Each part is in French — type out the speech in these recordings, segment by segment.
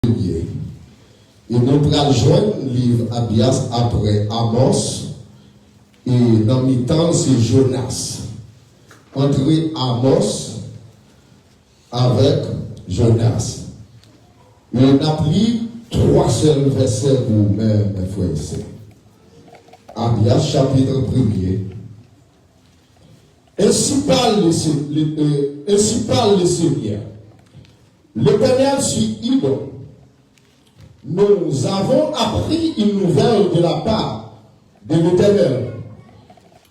Et nous pourrons joindre le livre Abias après Amos. Et dans le temps, c'est Jonas. Entre Amos avec Jonas. Et on a pris 3 seuls versets pour vous-même, mes frères et sœurs. Abias, chapitre 1er. Ainsi parle le Seigneur. L'Éternel suit Idon. Nous avons appris une nouvelle de la part de l'Éternel.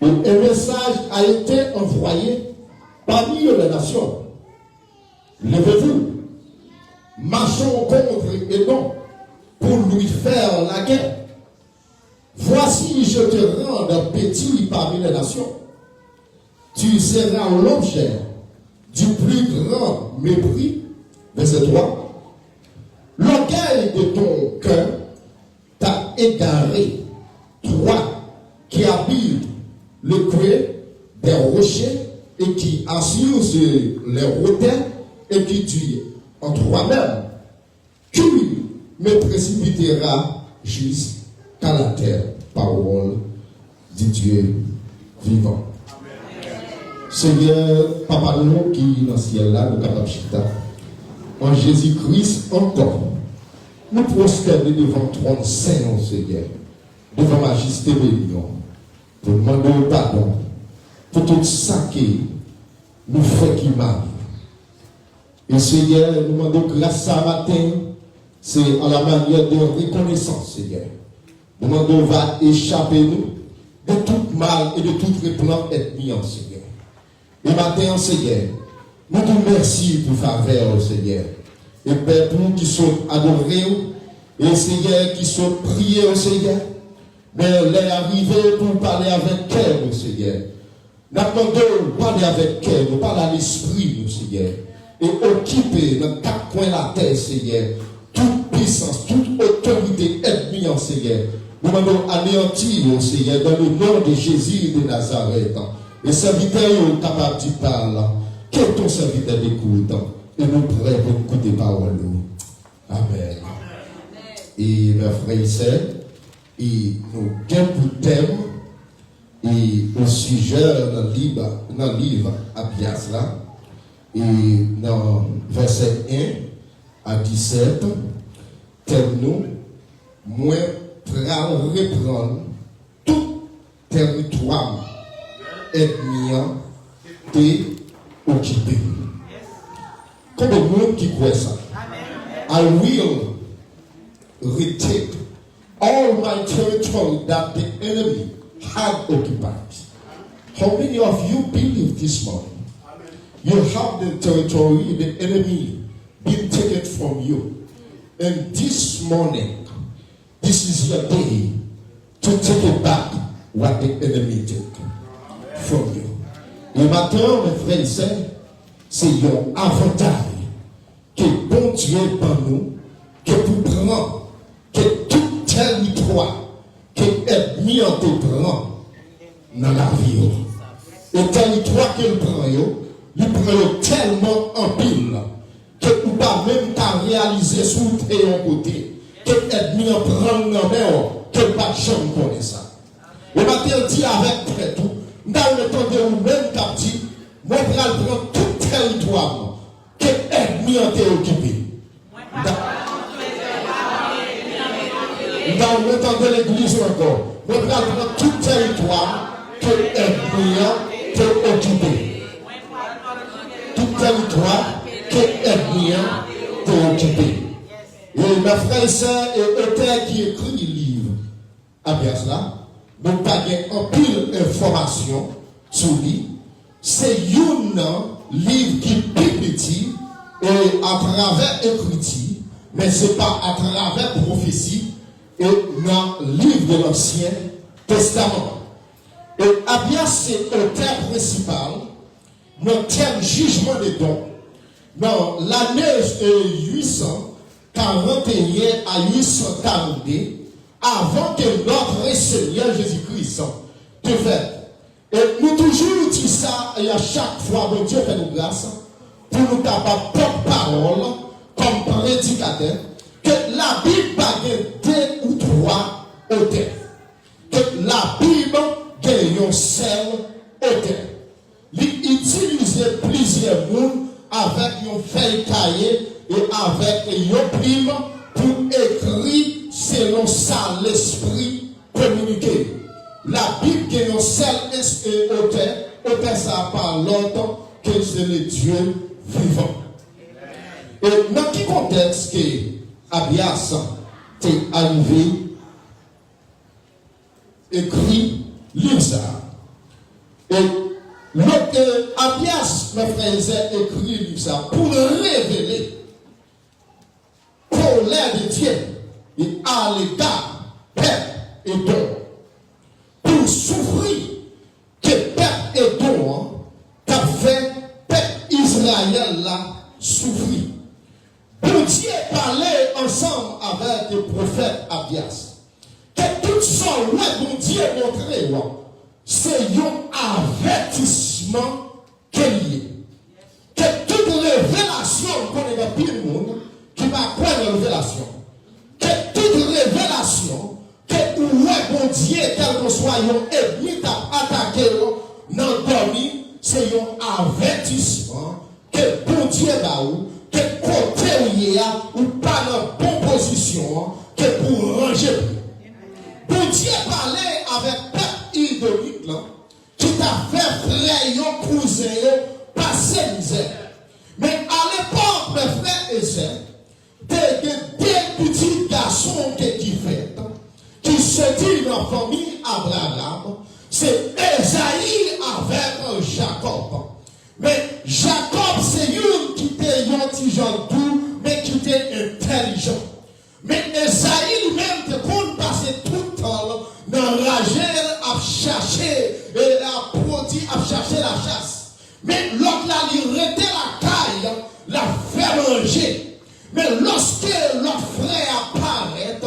Et un message a été envoyé parmi les nations. Levez-vous, marchons contre Édom pour lui faire la guerre. Voici, je te rends petit parmi les nations. Tu seras l'objet du plus grand mépris. Verset 3. L'orgueil de ton cœur t'a égaré. Toi qui habites le creux des rochers et qui assure sur les routins et qui tue en toi-même, qui me précipitera jusqu'à la terre. Parole du Dieu vivant. Seigneur, Papa nous qui dans le ciel là, nous capables en Jésus-Christ encore, nous prosterner devant ton trône saint, Seigneur, devant majesté bénion, pour demander pardon pour tout ça qui nous fait qui m'arrive. Et Seigneur, nous demandons grâce à matin, c'est à la manière de reconnaissance, Seigneur. Nous demandons va échapper nous de tout mal et de tout réplant ennemi, Seigneur. Et matin, Seigneur, nous te remercions pour faveur, Seigneur. Et Père, pour nous qui sont adorés, et Seigneur, qui sont priés, Seigneur, mais les arrivés pour parler avec cœur, Seigneur. Nous demandons parler avec cœur, nous parler à l'esprit, Seigneur. Et occuper dans 4 coins de la terre, Seigneur, toute puissance, toute autorité ennemie, Seigneur. Nous demandons anéantir, Seigneur, dans le nom de Jésus de Nazareth. Et serviteurs sont capables de parler. Que ton serviteur écoute. Et nous prêts pour écouter parole. Amen. Et mes frères et sœurs, et nous gagnons pour thème et au sujet dans le livre Abias là, et dans verset 1 à 17, thème nous, moins pral reprendre tout territoire ennemi et occupé. Comme le monde qui croit ça. I will retake all my territory that the enemy had occupied. How many of you believe this morning? You have the territory, the enemy being taken from you. And this morning, this is your day to take it back what the enemy took from you. Le matin, mes frères et sœurs, c'est un avantage que bon Dieu pour nous, que pour prendre, que tout territoire que ennemi en te prend dans la vie. Le territoire qu'il prend, il prend tellement en pile que vous ne pouvez pas même qu'à réaliser sous un côté que l'ennemi en prend dans la main, que pas de chambre connaît ça. Le matin, dit avec près tout, dans le temps de vous-même, qu'a dit, moi, je vais prendre tout territoire que l'ennemi en t'est occupé. Dans le temps de l'église encore, moi, je vais prendre tout territoire que l'ennemi en t'est occupé. Tout territoire que l'ennemi en t'est occupé. Et mes frères et sœurs, et auteur qui écrit le livre, à bien cela, nous n'avons pas pile d'informations sur lui. C'est un livre qui est petit et à travers écriture, mais ce n'est pas à travers prophétie et dans le livre de l'Ancien Testament. Et Abias, c'est l'auteur principal, notre thème jugement des dons, dans l'année 841 à 842, avant que notre Seigneur Jésus-Christ te fasse. Et nous toujours disons ça, et à chaque fois, bon Dieu fait nous grâce, pour nous capables de porte-parole, comme prédicateur, que la Bible a deux ou trois auteurs. Que la Bible a un seul auteur. Il utilise plusieurs mots avec une feuille cahier et avec une plume pour écrire selon ça l'esprit communiqué. La Bible est un seul auteur. Auteur ça parle longtemps que c'est le Dieu vivant. Et dans quel contexte que Abias est arrivé, écrit, livre ça. Et Abias, mes frères et sœurs, écrit livre ça pour révéler pour l'air de Dieu et à l'égard peuple et don. Pour souffrir que peuple et don qu'a fait peuple Israël là souffrir. Pour Dieu parlait ensemble avec le prophète Abias. Que tout ça, bon Dieu montrait, c'est un avertissement qu'il y a. Que toute révélation qu'on est dans le monde, qui va croire dans la révélation. Que toute révélation, que bon Dieu, quel que soit un ennemi t'a attaqué, dans le dormi, c'est un avertissement que bon Dieu va où, que côté où il y a, ou pas dans bonne position, que pour ranger. Bon Dieu parlait avec peuple idolique, qui t'a fait frère, cousin, passer misère. Mais à l'époque, mes frères et sœurs, des petits garçons qui fait, qui se dit dans la famille Abraham, c'est Esaïe avec Jacob. Mais Jacob, c'est une qui était un petit genre doux, mais qui était intelligent. Mais Esaïe lui-même, te compte passer tout le temps dans Rachel à chercher et à produire, à chercher la chasse. Mais l'autre là, il retait la caille, la fait manger. Mais lorsque l'autre frère apparaît,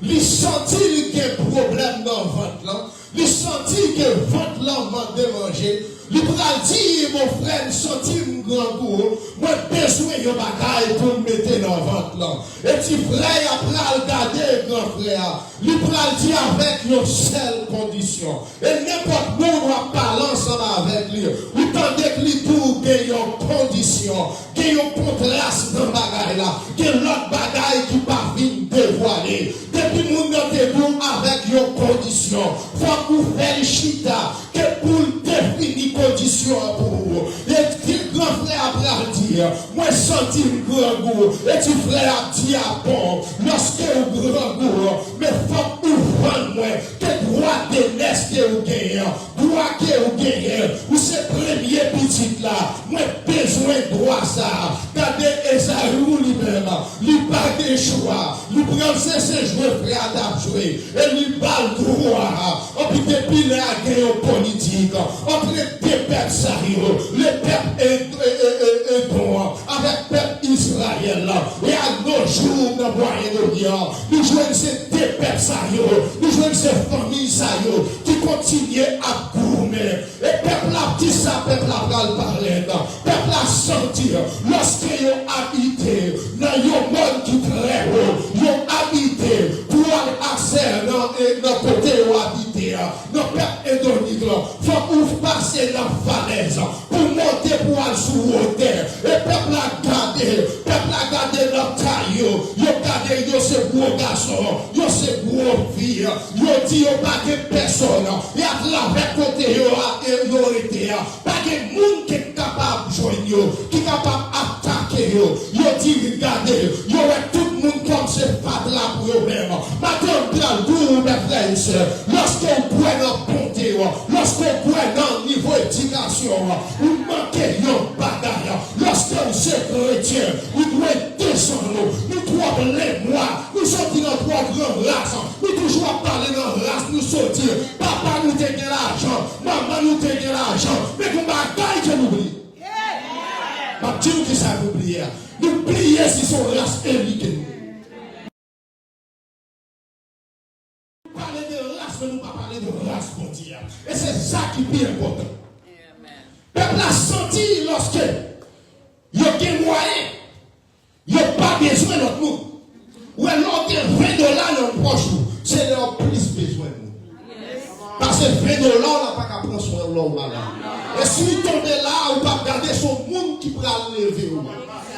il sentit qu'il y a un problème dans le ventre là. Il sentit que le ventre là m'a démangé. Il va dire, mon frère, il sentit un grand goût. Moi, besoin de bagaille pour me mettre dans le ventre là. Et petit frère, après regarder grand frère, il va dire avec une seule condition. Et n'importe où on va parler ensemble avec lui. Vous tendez que lui tout gagne une condition, gagne une contraste dans le bagaille là, gagne l'autre bagaille qui va venir dévoiler. Depuis nous nous debout avec une condition. Faut que vous fassiez chita, que pour définir condition pour vous. Et le grand frère après dire, moi senti un grand goût. Et tu frère a dit à bon, lorsque vous grand goût, mais faut que vous preniez moi, que droit de l'Est que vous gagnez, droit que vous gagnez, ou c'est premier petit là, moi besoin de droit ça. Regardez Esaïe lui-même, il pas de choix, il prend ses joueurs frère à jouer, et il parle droit. On peut depuis la guerre politique, entre les peuples, le peuple est bon, avec le peuple Israël, et à nos jours, dans le Moyen-Orient, nous jouons ces deux peuples, nous jouons ces familles qui continuent à gourmer. Et peuple a dit ça, peuple a parlé, peuple a senti, lorsqu'ils ont habité dans un monde qui est très haut, ils ont habité pour aller accès dans le côté où habiter, dans le peuple hédonique, il faut que vous passez dans la falaise pour monter pour aller sur hauteur. Et peuple a gardé leur taille, ils ont gardé ces gros garçons, ces gros filles, ils ont dit qu'ils n'ont pas de personne, et à travers côté, ils ont été, pas de monde qui est capable de joindre, qui est capable d'attaquer, ils ont dit, regardez, ils ont tout le monde comme c'est pas de la problème. Maintenant, vous, mes frères et sœurs, lorsqu'on prend notre bonté, lorsqu'on prend notre niveau d'éducation, vous manquez une bagaille. Lorsqu'on s'est chrétien, vous devez descendre, nous trois les mois, nous sortir dans trois grandes races, nous toujours parler dans race, nous sortir. Papa nous donne l'argent, maman nous donne l'argent, mais vous bagaille que nous oubliez. Ma Dieu qui ça nous oublier. Nous plier si son race unique. Parler de race, mais nous pas parler de race mondiale. Et c'est ça qui est important. Le peuple a senti lorsque il y a des moyens, il n'y a pas besoin de notre monde. Ou $20, on n'a pas qu'à prendre soin de l'homme malade. Et si vous tombez là, vous pas regarder son monde qui pourra lever.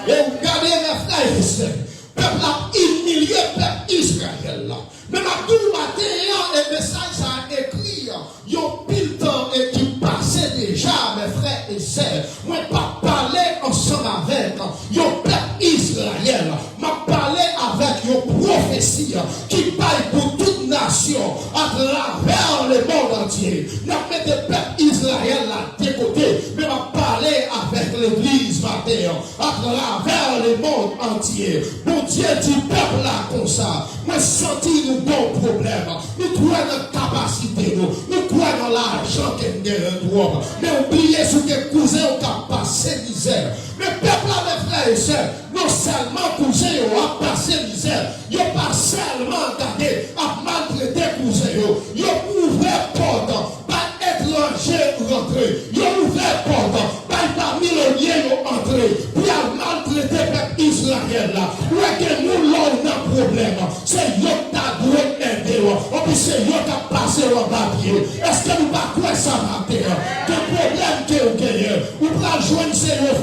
Et vous regardez mes frères et sœurs. Peuple a humilié, peuple Israël là. Même à tout le matin, et message ça a écrit. Ils ont pile temps et qui passait déjà, mes frères et sœurs. Moi, pas parler ensemble avec. Ils ont peuple Israël. M'a parlé avec une prophétie qui parle pour toute nation à travers le monde entier. N'a pas de peuple Israël là de côté, mais m'a parlé avec l'église matin à travers le monde entier. Bon Dieu dit peuple là comme ça. Moi senti nous bon problème. Nous trouvons notre capacité, nous croyons dans l'argent qu'on gagne, mais oubliez ce que cousin ont passé misère. Mais peuple là, mes frères et sœurs, non seulement cousin ont passé misère, ils n'ont pas seulement gardé à maltraiter cousin, ils ont ouvert porte, pas étranger rentrer, ils ont ouvert porte, pas millionnaire entrer, puis à maltraiter peuple Israël là. Où est que nous là on a un problème? C'est eux qui a dû aider, et puis c'est eux qui a passé leur papier. Est-ce que nous ne pas quoi ça matin? Le problème que vous gagnez, vous pouvez joindre ses frères,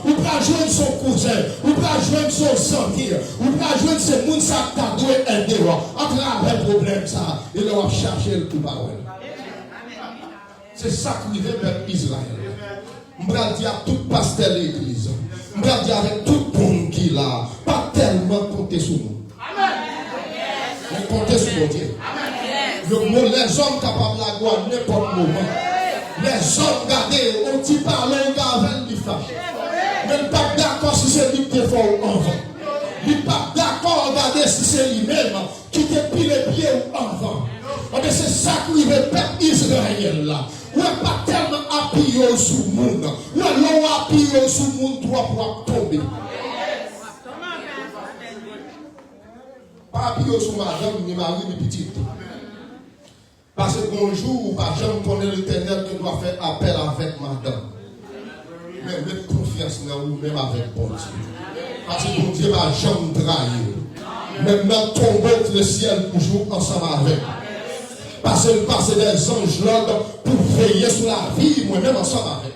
vous pouvez joindre son cousin, vous pouvez joindre son santé, vous pouvez joindre ces gens qui a dû aider à travers le problème ça, et leur chercher le parole. C'est ça qui veut peuple Israël. Je vais dire à tout pasteur de l'église, je vais dire avec tout le monde qui est là, pas tellement compter sur nous. Mais compter sur mon Dieu. Les hommes capables de la gloire n'importe moment. Les hommes gardés, on dit parler, on garde les fâches. Mais pas d'accord si c'est lui qui est fort ou enfant. Il n'est pas d'accord, regardez si c'est lui-même qui te pile les pieds ou enfant. Mais c'est ça qui veut peuple Israël là. On n'est pas tellement appuyé sur le monde. On est appuyé sur le monde pour tomber. Pas appuyé sur madame, ni mari, ni petite. Parce que bonjour, ou pas jamais connaît l'Éternel qui doit faire appel avec madame. Mais mettre confiance dans vous-même avec bon Dieu. Parce que bon Dieu va jamais trahir. Même dans tomber le ciel toujours ensemble avec. Parce que passer des anges là pour veiller sur la vie, moi-même ensemble avec.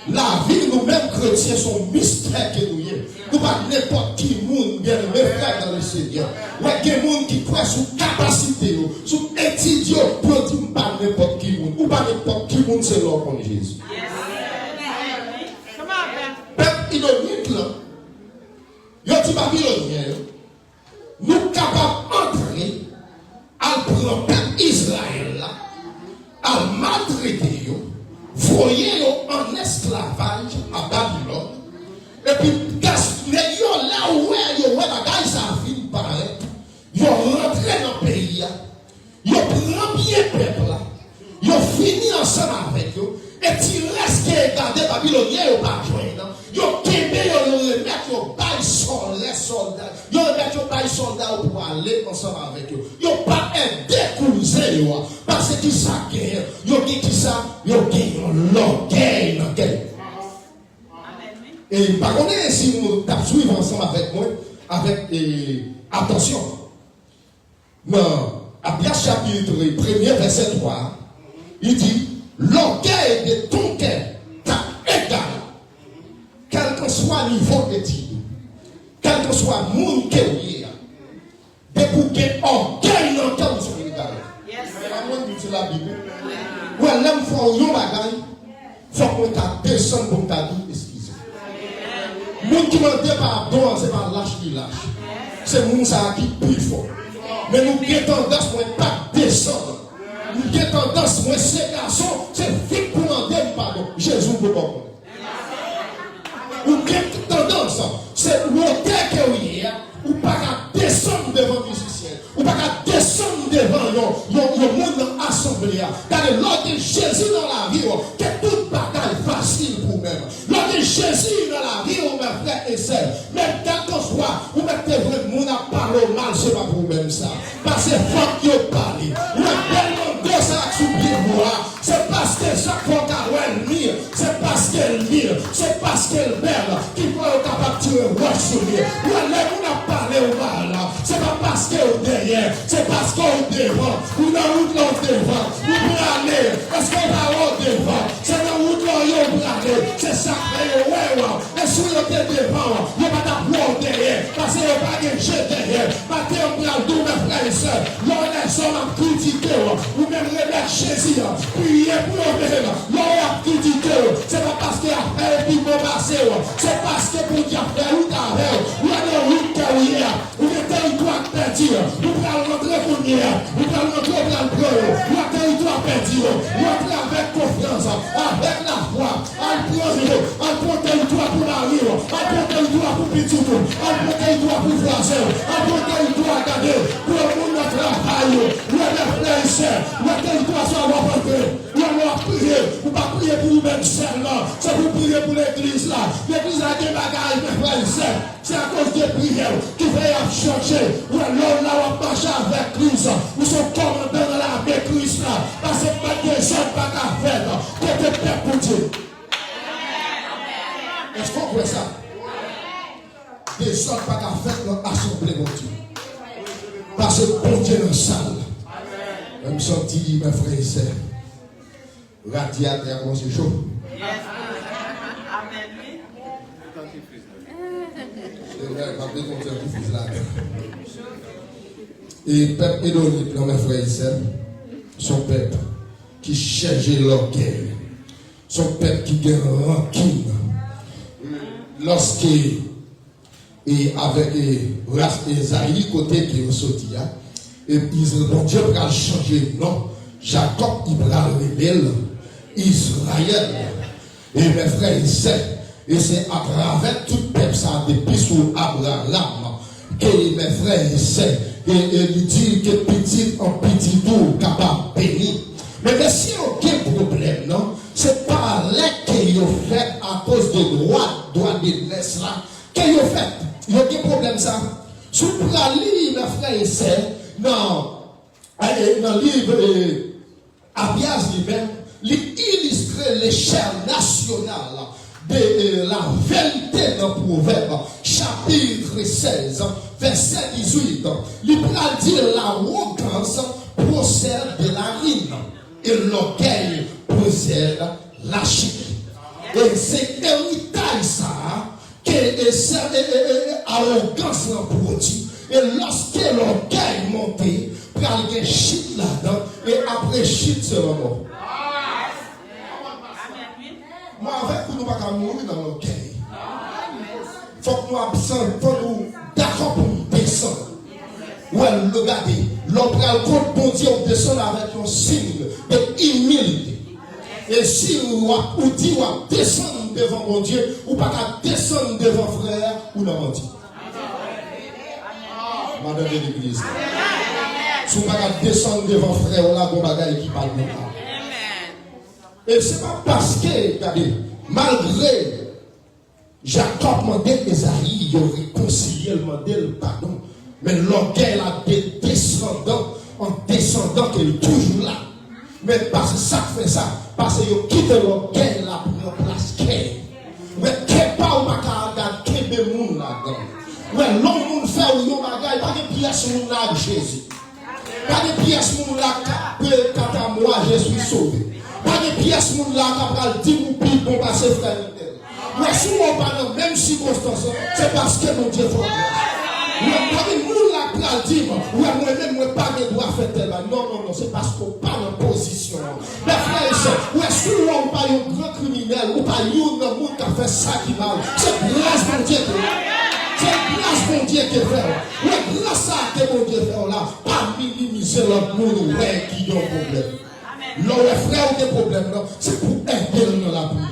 La vie, nous-mêmes chrétiens, sont mystères que nous y. Nous pas n'importe qui monde, bien mes frères dans le Seigneur. Ouais, il y a des gens qui croient sur capacité, sur étudier, pour dire pas n'importe qui monde. Ou pas n'importe qui monde, c'est l'homme comme Jésus. Peuple ironique là, il y a des Babyloniens, nous capables d'entrer, à prendre peuple Israël là, à maltraiter, voyer en esclavage à Babylone, et puis gaspiller là où la bagaille ça finit par être, ils rentré dans le pays, ils prennent bien le peuple là, ils fini ensemble avec eux, et tu restes qui garder Babylonien, ils pas joindre, ils remettent les soldats, ils remettent les soldats pour aller ensemble avec eux, ils n'ont pas décousé parce que ça gagne, ils ont qui ça, ils ont l'orgueil. Et par contre, si nous suivons ensemble avec moi, avec attention, dans Abias chapitre 1er, verset 3, il dit, l'orgueil de ton cœur t'a égal, quel que soit le niveau d'étude, quel que soit le monde que vous êtes, de pour que orgueil dans le cœur vous soyez égal. C'est la Bible. Ou l'homme fait un bagage, il faut qu'on descende pour ta vie, excusez. Les gens qui m'ont dit pardon, ce n'est pas lâche qui lâche. C'est les gens qui plus fort. Mais nous avons tendance à pas descendre. Nous avons tendance à ces garçons, c'est vite pour demander pardon. Jésus ne peut pas. Nous avons tendance, c'est l'auteur que vous êtes, ou pas descendre devant le musicien, ou pas descendre devant le monde assemblée. Car l'ordre de Jésus dans la vie, que toute bataille facile pour vous-même. L'ordre de Jésus dans la vie, mes frères et sœurs, même quel que soit, vous mettez vraiment à parler mal, ce n'est pas pour vous-même ça. Parce que faut que vous parlez. Vous êtes tellement de ça sous pied moi. C'est parce que chaque fois qu'elle mire, c'est parce qu'elle mire, c'est parce qu'elle belle, qu'il faut être capable de tuer roi sur lui. Vous avez parlé au mal, c'est pas parce qu'elle est derrière, c'est parce qu'elle est devant. Vous n'avez pas devant. Vous aller. Parce qu'on va au devant. C'est dans le route là, on va aller. C'est sacré, ouais. Et si on est devant, on va t'apprendre derrière. Parce qu'on va pas jeter derrière. Matin, on va tout mes frères et sœurs. L'on est sur la critique. Ou même les Jésus. Priez pour eux-mêmes. L'on a critiqué. C'est pas parce qu'il y a fait qui vont passer. C'est parce que pour Dieu a fait ou t'as fait. Ou a des routes carrières. Ou des territoires perdus. Ou pour rentrer pour hier. Ou pour rentrer pour le prendre. Ou un territoire perdu. Ou entrer avec confiance. Avec la foi. En prendre territoire pour Marie. En prendre territoire pour petit. En prendre territoire pour voisin. En prendre territoire à garder. Pour le monde de travail. Ou à les frères et sœurs. Ou à territoire soit rencontré. Ou à prier. Ou pas prier pour vous-même seulement. C'est pour prier pour l'église là. L'église a des bagages, mes frères et sœurs. C'est à cause des prières qui veillent à changer. Ou l'homme là, on marche avec Christ. Ou son commandant dans la paix Christ là. Parce que pas des gens pas qu'à faire. Côté Père pour Dieu. Est-ce qu'on voit ça? Des gens pas qu'à faire dans l'assemblée, mon Dieu. Parce que bon Dieu dans la salle. Même senti, mes frères et sœurs. Radiateur, comment c'est chaud? Et peuple édonite, mes frères et sœurs, son peuple qui cherche l'orgueil, son peuple qui gagne rancune. Lorsque, et avec Esaïe, côté qui est sorti, et Israël, bon Dieu va changer non. Jacob, il va révéler Israël. Et mes frères et sœurs, et c'est à travers tout le peuple, ça depuis sous Abraham, que mes frères et sœurs, et il dit que petit en petit tour, capable de bénir. Mais si on a un problème, non, c'est pas là qu'il a fait à cause de droit de l'Est là, qu'il a fait. Il y a un problème ça. Sous la ligne, mes frères et sœurs, dans le livre Abias lui-même, il illustre l'échelle nationale de la vérité dans le Proverbe, chapitre 16, verset 18. Il va dire l'arrogance procède de la ruine et l'orgueil procède de la chute. Et c'est héritage ça que cette arrogance produit. Et lorsque l'orgueil monte, il y a une chute là-dedans, et après chute, c'est la mort. Moi, avec nous, nous ne pouvons pas mourir dans l'orgueil. Il faut que nous absents, il faut nous d'accord pour nous descendre. Ouais, regardez, l'homme prend le compte, bon Dieu, on descend avec un signe d'humilité. Et si vous dites, vous descendre devant mon Dieu, ou pas qu'à descendre devant frère, ou non, menti. Madame de l'église. Si vous ne pouvez pas descendre devant frère, on a bon bagage qui parle de ça. Et ce n'est pas parce que, regardez, malgré Jacob demandait Esaïe, il a réconcilié, il demandait le pardon. Mais l'orgueil a des descendants, en descendant qu'il est toujours là. Mais parce que ça fait ça, parce qu'il a quitté l'orgueil là pour une place qu'elle. Mais qu'elle pas ou pas qu'elle a des monde là-dedans. Mais l'homme fait ou yon bagay, pas de pièces moun là Jésus. Pas de pièces moun là quand à moi je suis sauvé. Pas de pièces moun là qui dit ou pile bon passer frère. Mais si on pas dans même circonstance, c'est parce que mon Dieu faut. Mais pas de moun là qui dit moi-même moi pas de droit faire tel. Non, c'est parce qu'on parle en position. Mais frère et sœurs, ou est-ce que l'on pas un grand criminel ou pas un monde qui a fait ça qui mal. C'est grâce mon Dieu. C'est grâce mon Dieu qui fait. Oui, grâce à que mon Dieu fait là, pas minimiser l'autre monde qui a un problème. L'autre frère ou des problèmes, c'est pour aider dans la prière.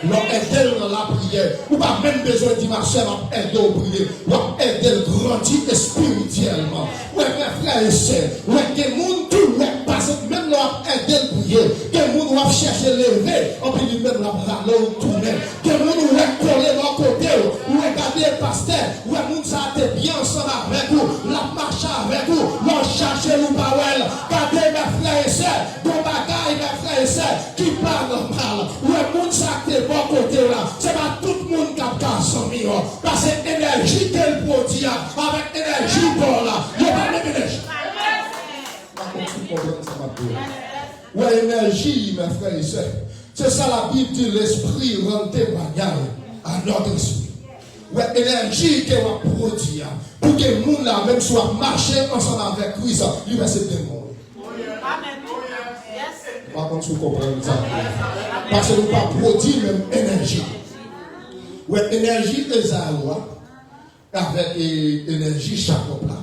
Aider dans la prière. Ou pas même besoin d'y marcher, à aider au prier. Ou à aider le grandir spirituellement. Oui, mes frères et sœurs, oui, des gens tout le parce que même là, aider le prier. Des gens doivent chercher lever, en plus même la parole ou tourner. Des gens doivent coller dans le côté, ou regarder le pasteur, ou les gens ça été bien ensemble avec vous, la marche avec vous, l'on chercher le parole. Regardez mes frères et sœurs, bon bagaille, mes frères et sœurs, qui parlent mal. Ou les gens ça été bon côté là, c'est pas tout le monde qui a 400 millions. Parce que l'énergie qu'elle produit, avec l'énergie pour là, il n'y a pas de énergie. Ouais, énergie, mes frères et sœurs. C'est ça la Bible dit, l'esprit rend témoignage à notre esprit. Ouais, énergie que va produire pour que le monde là même soit marché ensemble avec Christ, il va se démontrer. Par contre, vous comprenez ça. Parce que nous pas produire même énergie. Ouais, énergie Esaïe avec énergie Jacob là.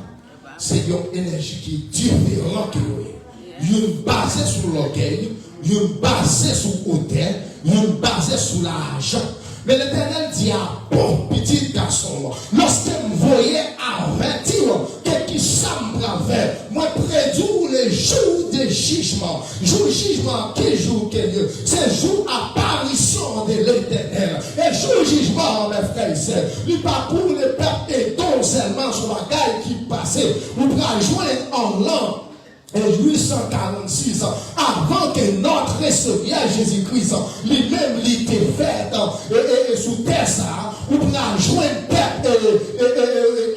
C'est une énergie qui est différente que nous. Une basée sur l'orgueil, une basée sur l'autel, une basée sur l'argent. Mais l'Éternel dit à bon petit garçon, lorsque vous voyez avertir que qui s'embrave, moi prédire les jours de jugement. Jour de jugement, quel jour, quel lieu? C'est jour apparition de l'Éternel. Et jour de jugement, mes frères et sœurs, il n'est pas pour le peuple et non seulement sur la gueule qui passait. Vous pouvez joindre en l'an. En 1846, avant que notre Seigneur Jésus-Christ lui-même l'était fait sous terre, où pour joindre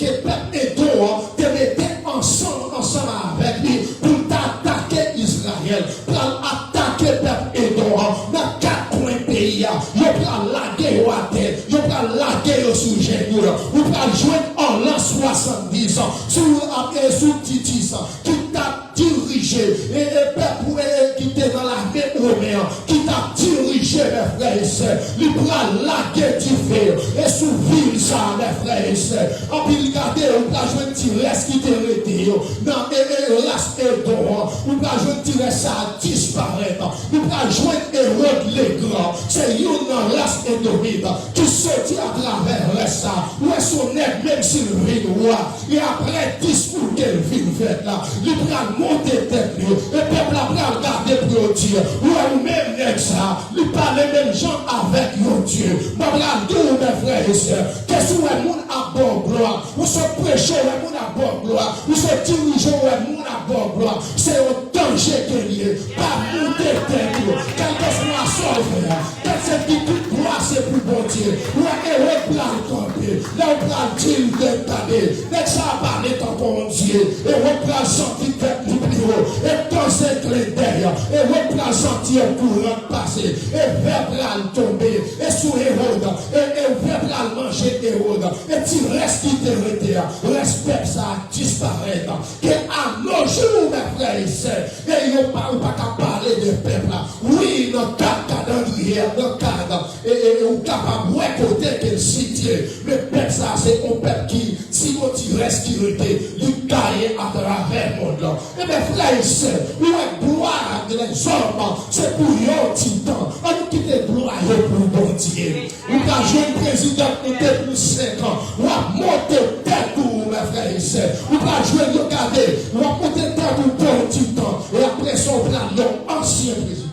que peuple et toi te mettaient ensemble avec lui pour t'attaquer Israël, pour attaquer peuple et toi dans quatre coins pays, il pour la guerre à terre, il pour la guerre sous genoux, ou pour joindre en l'an 70 sous Titus qui t'a dirigé et peuple qui était dans l'armée romaine, qui t'a dirigé, mes frères et sœurs, il prend la guerre du fer et sous ville ça, mes frères et sœurs. En plus, regardez, on va jouer un petit reste qui était arrêté dans l'as et d'or, on va jouer un petit reste ça disparaître, on va jouer Hérode les grands, c'est une dans l'as et d'or qui sortit à travers ça, où est son nez, même s'il vit roi, et après discours qu'elle vit fait là, il prend monter tête, et peuple après regarder pour dire, ou même avec ça, il parle même gens avec mon Dieu. Ma regardez, mes frères et sœurs, qu'est-ce que le monde à bon gloire, ou se prêcher, le monde à bon gloire, ou se diriger, le monde à bon gloire, c'est au danger qu'il y a, pas monter tête, quel que soit son frère, qu'est-ce qui toute gloire c'est pour bon Dieu, ou est plan camper, là on prend dire de t'aller, dès que ça va parler ton bon Dieu, et on prend sortir tête du bureau, et danser clé derrière, et on prend sortir courant passer, et verbal tomber, et sous Hérode, et verbal manger Hérode, et tu restes qui te retient, respect ça disparaît, que à nos jours, mes frères et sœurs, et ils n'ont pas qu'à parler de peuple là, oui, notre calendrier, notre cadre, et on capable de côté qu'elle cite, mais peuple ça, c'est un peuple qui, si tu restes qui retient, il gagne à travers le monde. Et mes frères et sœurs, où est gloire des hommes, c'est pour eux, titan. On nous quitte gloire pour bon Dieu. Nous avons joué un président qui était plus 5 ans. On a monté tête pour mes frères et sœurs. Nous avons joué le cadet. On a monté tête pour bon titan. Et après son plan, l'ancien président.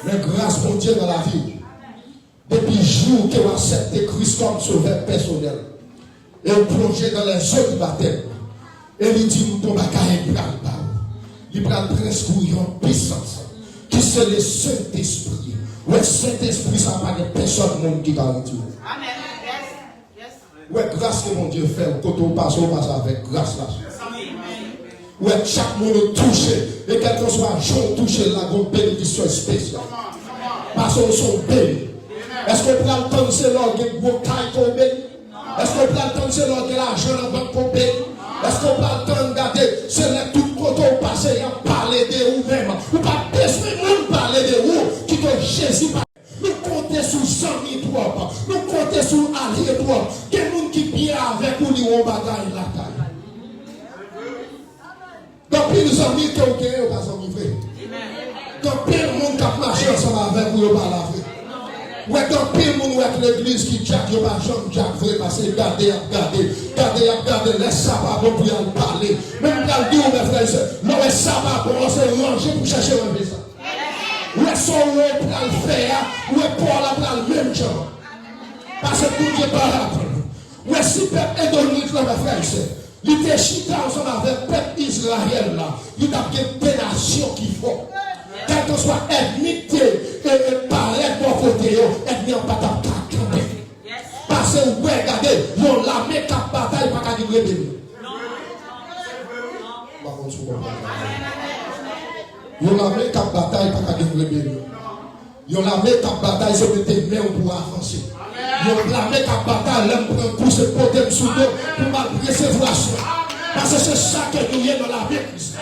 Mais grâce mon Dieu dans la vie, depuis le jour qu'on accepte Christ comme sauveur personnel, et plongé dans les eaux du baptême, et il dit, nous tombe à carré, il prend presque une puissance, qui c'est le Saint-Esprit. Le Saint-Esprit, ça n'a pas de personne monde qui va le dire. Amen. Ouais, grâce que mon Dieu fait, quand on passe avec grâce là. Ouais, chaque monde touché, et quel que soit jour touché, la grande bénédiction spéciale. Parce qu'on sont bénis. Est-ce qu'on prend le temps de se loguer pour taille tomber? Est-ce qu'on prend le temps de se loguer l'argent dans la banque tomber? Est-ce qu'on prend le temps de garder? C'est là tout quand on passe et on parle de vous-même. Ou pas besoin de parler de vous qui te Jésus. Nous comptons sur 100 000 propres. Nous comptons sur alliés propres. Quel monde qui vient avec nous, nous bagaille la taille. Donc, les amis qui ont gagné, pas amis vrais. Donc, pile monde qui a marché ensemble avec vous, pas la vraie. Ouais, donc, pile monde avec l'église qui jack, il n'y a pas de jack vrai, parce que gardez, laisse ça pas bon pour y parler. Même quand le dit, mes frères, non, ça va bon, on s'est rangé pour chercher un ça. Ouais, son rôle pour le faire, ouais, pour le même genre. Parce que pour Dieu pas rappeler. Ouais, si peuple est donné, mes frères, il était chita ensemble avec le peuple Israël là. Il a des nations qui font. Quelle que soit ethnicité et paraître pour côté, ethnie en pas camper. Parce que vous regardez, yon la met cap bataille pas qu'à dire rebelle. Yon l'armée qui a bataille pas qu'à une rébellion. Yon l'armée qui a bataille c'est mettre main pour avancer. Yon l'armée qui a bataille l'homme prend pour se porter sous dos pour malgré ses voies. Parce que c'est ça que nous y est dans la vie de Christ.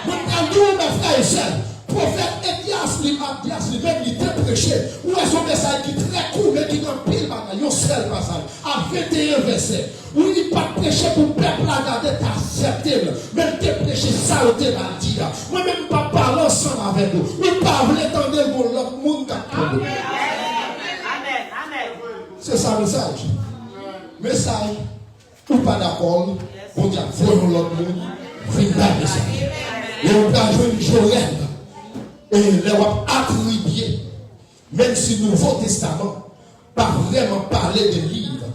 Nous prenons mes frères et sœurs. Prophète Elias lui-même, il était prêché. Où est son message qui est très court, mais qui est en pile bagaille, un seul passage, à 21 versets. Où il n'a pas prêché pour le peuple à garder acceptable. Mais il a prêché ça au mal dit. Moi-même, pas parler ensemble avec vous. Il parle, attendez, l'autre monde qui a parlé. C'est ça le message. Message, ou pas d'accord, on dit, voyons l'autre monde, viens le message. Et on va jouer Joël. Et les wap attribuer, même si le Nouveau Testament, pas vraiment parler de livres,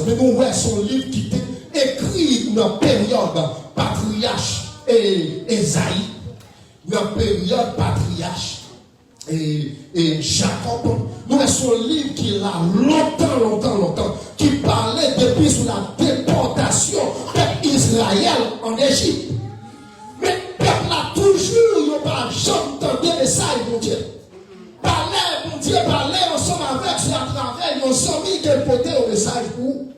mais nous voyons son livre qui était écrit dans la période patriarche et Esaïe, dans la période patriarche et Jacob. Nous voyons son livre qui a longtemps, qui parlait depuis sur la déportation d'Israël en Égypte. Mais le peuple a toujours pas jamais entendu le message, mon Dieu. Parler, mon Dieu, parler ensemble avec, c'est à travers nos amis qui portent le message pour vous.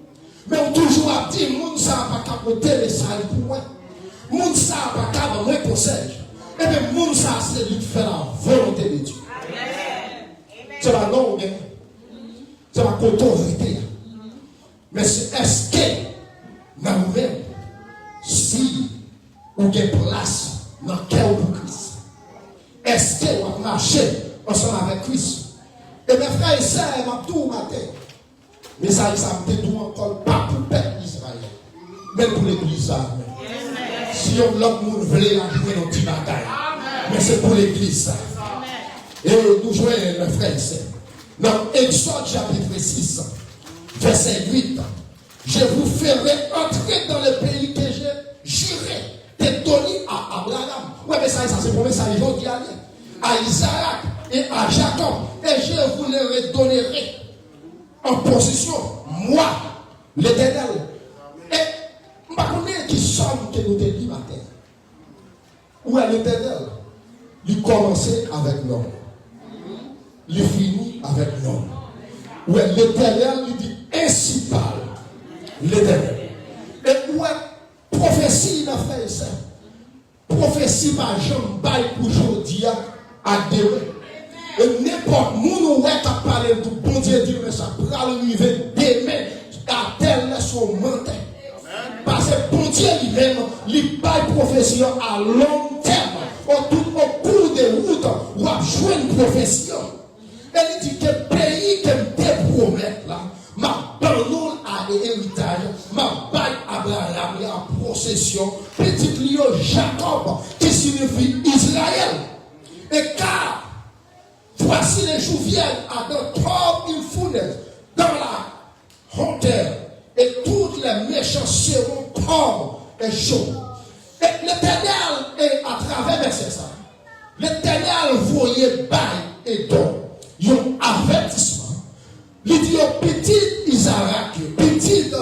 Mais on toujours a dit, moun ça pas capoter le message pour moi. Moun ça pas capoter le conseil. Et bien, moun ça c'est lui qui fait la volonté de Dieu. C'est la non, c'est la autorité. Mais est-ce que, dans nous-mêmes, si ou des places dans le cœur de Christ. Est-ce que vous marchez ensemble avec Christ? Et mes frères et sœurs, je tout matin. Mais ça me dit tout encore, pas pour le peuple d'Israël, mais pour l'église. Si on l'autre monde voulait la jouer dans une bataille, mais c'est pour l'église. Et nous jouons, mes frères et sœurs. Dans Exode chapitre 6, verset 8, je vous ferai entrer dans le pays que j'ai juré de donner à Abraham. Oui, mais ça c'est pour ça, ils ont dit à Isaac et à Jacob. Et je vous les redonnerai en possession, moi, l'Éternel. Et je ne sais pas qui sommes que nous te dit matin. Où est l'Éternel? Il commençait avec l'homme. Il finit avec l'homme. Où est l'Éternel? Il dit ainsi parle l'Éternel. Et où est prophétie, ma frère et sœur? Prophétie par Jean Bail pour aujourd'hui à demain. Et n'importe où nous est parler de bon Dieu dit, mais ça pourra arriver demain à tel son menteur. Parce que bon Dieu lui-même, il bail prophétie à long terme. Au cours des routes, on va jouer une prophétie. Elle dit que le pays que me promet là, ma banane à héritage, ma baille Abraham en possession, petit lion Jacob, qui signifie Israël. Et car, voici les jours viennent à de trop une fournaise dans la hauteur, et toutes les méchants seront comme et chauds. Et l'Éternel est à travers verset ça. L'Éternel voyait bail et don. Il y a un avertissement. Il dit au petit Isaac, petit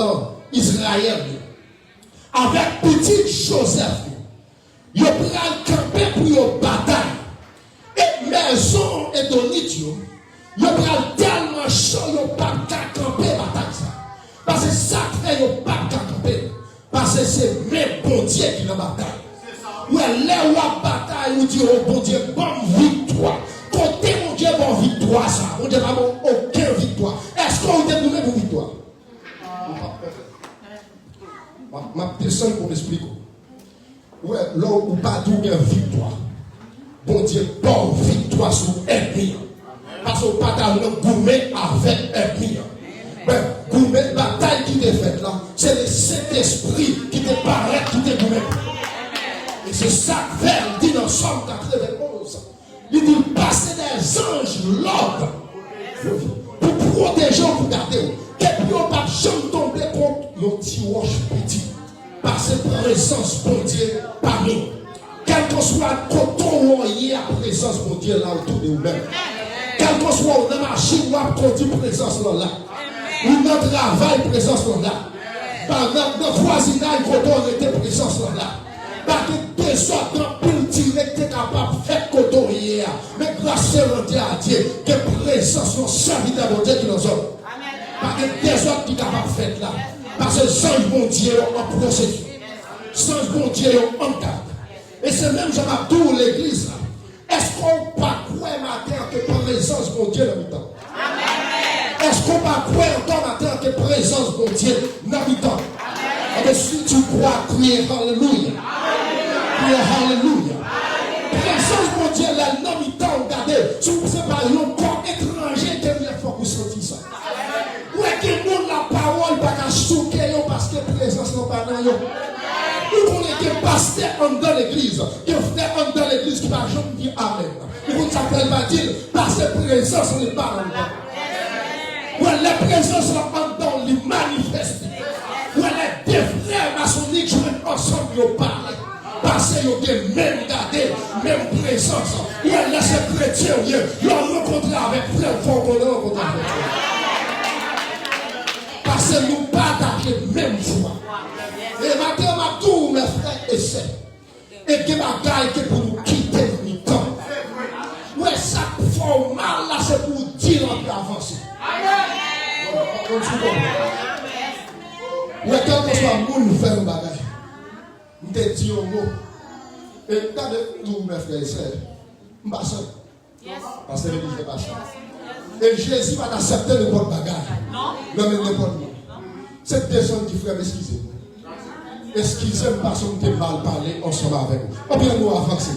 Israël, avec petit Joseph, il a pris un campé pour une bataille. Et maison et donitio, il a pris tellement chaud, il n'a pas qu'à camper bataille. Parce que ça fait, il n'a pas qu'à camper. Parce que c'est même bon Dieu qui est en bataille. Où est là où la bataille, où dit oh bon Dieu, bonne victoire. Côté mon Dieu, bonne victoire, ça. On ne dit pas aucune victoire. Est-ce qu'on est nous-mêmes pour victoire? Ma personne pour m'expliquer. Ouais, là où pas d'où bien victoire. Bon Dieu, bonne victoire sur ennemi. Parce qu'on pas dans le gourmet avec ennemi. Mais gourmet, bataille qui est faite là, c'est le Saint-Esprit qui te paraît, qui te gourmet. Et c'est ça que vers dit dans Somme 91. Il dit passer des anges l'ordre pour protéger, pour garder. Et puis on ne va jamais tomber contre le petit roche petit. Par cette présence, bon Dieu, parmi nous. Quel que soit le coton où il y a présence, bon Dieu, là autour de nous-mêmes. Quel que soit où on a marché, où on a produit présence là. Où notre travail, présence là. Par notre voisinage, coton, on était présence là. Par que des sortes dans tirer, tu es capable de faire côtoyer. Mais grâce à Dieu, que présence, nos serviteurs de Dieu qui nous ont. Parce que des autres qui sont capables de faire là. Parce que sans bon Dieu, en procédure. Sans bon Dieu, en cas. Et c'est même Jean-Abdou l'église là. Est-ce qu'on va croire matin que présence de Dieu dans le temps? Est-ce qu'on va croire encore matin que présence de Dieu dans le temps? Et si tu crois, crier Alléluia. Crier Alléluia. Présence de Dieu là dans le temps, regardez. Si vous savez pas, il y a un corps étranger qui est fort pour sentir ça. Où est-ce que nous la parole va pas choquer parce que présence n'est pas dans eux? Nous connaissons des pasteurs dans l'église, des frères dans l'église qui ne vont jamais dire Amen. Nous s'appelle pas dire parce que présence n'est pas dans le temps. La présence dans les manifeste. Où les deux frères maçonniques jouent ensemble, ils parlent. Parce qu'ils ont même gardé, même présence. Où les chrétiens, ils ont rencontré avec frère, il faut qu'on ait rencontré avec frère. Parce que nous partageons même foi. Et maintenant, ma tour, mes frères et sœurs, et que ma gaille que pour nous quitter le temps. Ouais, ça fait mal là, c'est pour dire on peut avancer. Ouais, quand on soit moun faire un bagage, on te dit un mot. Et regardez tous mes frères et sœurs, je ne sais pas. Parce que l'église n'est pas ça. Et Jésus va accepter le bon bagage. Non, mais n'importe quoi. Cette personne qui frère, excusez-moi. Excusez-moi parce qu'on t'est mal parlé ensemble avec vous. On vient nous avancer.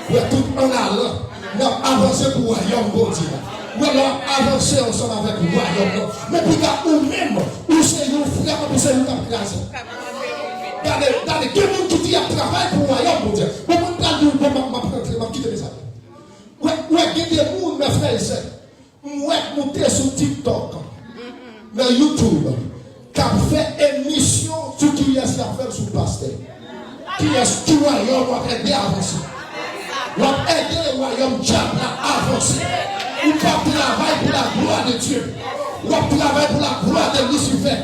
Nous tout en allant, nous avancer pour le royaume bon Dieu. Nous allons avancer ensemble avec le royaume. Mais puis ou même, où c'est nos frères, où c'est nous qui avons regardez, quel monde qui dit à travail pour le royaume bon Dieu. Bon, on va nous quitter ça. Où est-ce qu'il y a des gens, mes frères et sœurs, où est-ce que monter sur TikTok, dans YouTube, qui a fait émission sur qui est à faire sur le pasteur. Qui est qui royaume va aider à avancer. Va aider le royaume diable à avancer. Ou pas travailler pour la gloire de Dieu. Ou pas travailler pour la gloire de Lucifer.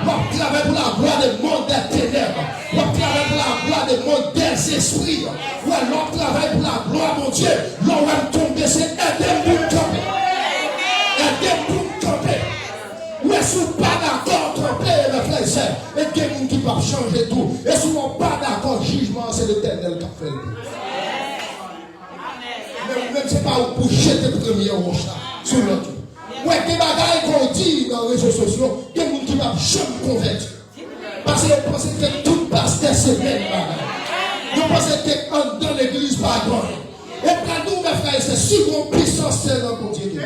Ou pas travailler pour la gloire du monde des ténèbres. Ou pas travailler pour la gloire du monde des esprits. Ou alors travailler pour la gloire de Dieu. L'on va tomber, c'est aider pour camper. Aider pour camper. Ou est-ce que pas d'accord, tromper le frère et sœur, et qu'il y a des gens qui peuvent changer tout. Et si on n'est pas d'accord, jugement, c'est l'Éternel qui a fait. Même si ce n'est pas pour jeter le premier roche sur l'autre. Ouais, des bagailles qu'on dit dans les réseaux sociaux, il y a des gens qui ne peuvent jamais convaincre. Parce qu'ils pensent que tout pasteur c'est même bagaille. Ils pensent que dans l'église, pas grand. Et pour nous, mes frères, c'est si mon puissance, c'est dans mon Dieu.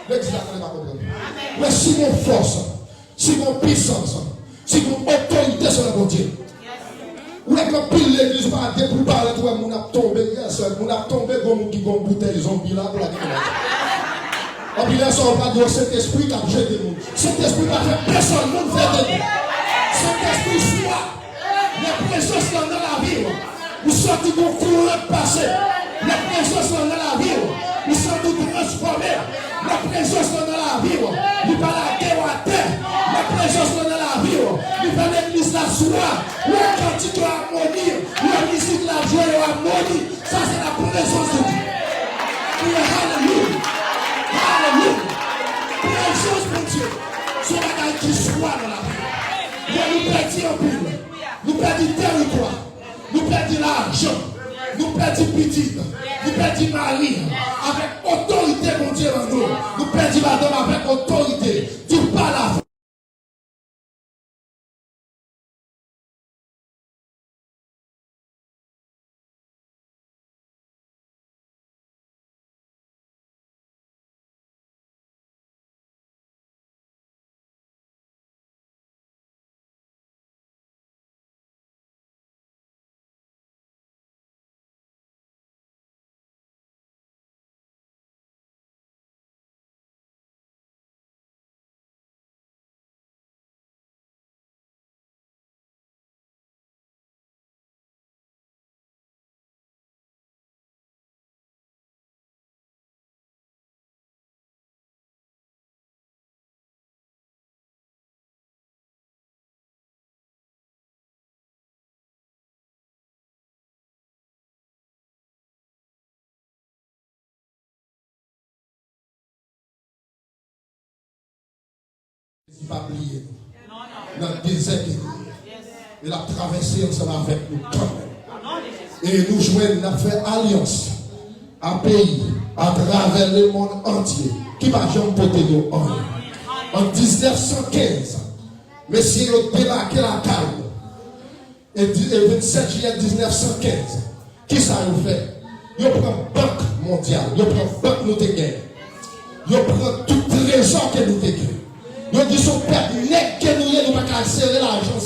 L'église, la pas comprendre. Mais si mon force, si mon puissance, si mon autorité sur le Dieu. Ou est-ce que pile l'église va pour parler de toi, mon a tombé, mon a tombé comme qui vont bouteille zombie là pour la guerre. En plus, là, on va dire cet esprit qui a jeté le monde. Cet esprit va faire personne, le monde fait de nous. Cet esprit soit la présence dans la vie. Nous sortons du courant passé. La présence dans la vie. Nous sommes tous transformés. La présence dans la vie. Nous pas la guerre à terre. La présence dans la vie. Nous pas l'église la soie. La quantité harmonie. La musique, la joie et l'harmonie. Ça, c'est la présence de Dieu. Alléluia. Alléluia. Présence de Dieu. C'est la gueule qui soit dans la vie. Nous perdons en pile. Nous perdons territoire. Nous perdons l'argent. Nous perdons petite. Nous perdons Marie. Avec autorité, mon Dieu, en nous. Nous perdons madame avec autorité. Tu parles C'est pas oublié. Dans le désert, il a traversé ensemble avec nous quand même. Et nous joignons, nous avons fait alliance à pays, à travers le monde entier, qui va jamais porter nous en 1915. Messieurs, ils ont débarqué la calme. Et le 27 juillet 1915, qui ça a fait? Ils prennent Banque mondiale, ils prennent Banque nous guerre. Ils prennent tout trésor que nous avons. Ils disent son père, n'est que nous ne pouvons pas serrer l'argent.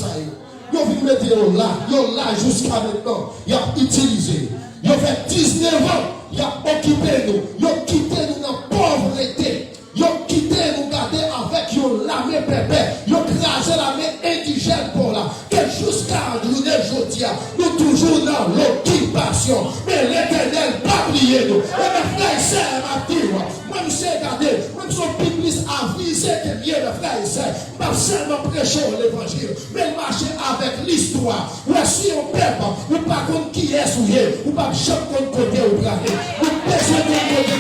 Ils vont mettre là, ils là jusqu'à maintenant. Ils ont utilisé. Ils ont fait 19 ans, ils ont occupé nous. Ils ont quitté nous dans la pauvreté. Ils ont quitté nous garder avec l'armée pépère. Ils ont crasé l'armée indigène pour là. Que jusqu'à aujourd'hui, nous toujours dans l'occupation. Mais l'Éternel pas oublié nous. Et mes frères et sœurs, ma fille, moi je sais garder, moi je suis plus avisé que mieux mes frères et sœurs. Pas seulement prêcher l'évangile, mais marcher avec l'histoire. Ou si on peuple, ou pas contre qui est souillé, ou pas jamais contre côté ou braqué. Nous besoin de côté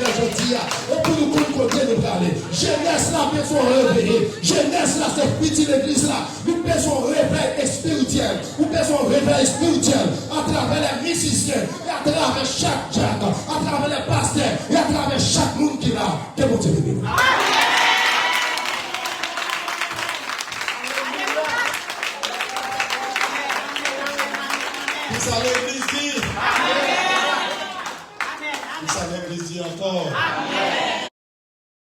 aujourd'hui. Et pour nous côté de parler. Jeunesse là, besoin réveiller. Jeunesse là, c'est petit l'église là. Nous besoin réveil spirituel. Nous besoin réveil spirituel à travers les musiciens, et à travers chaque jack, à travers les pasteurs, et à travers chaque monde qui est là. Que bon Dieu bénisse. Vous allez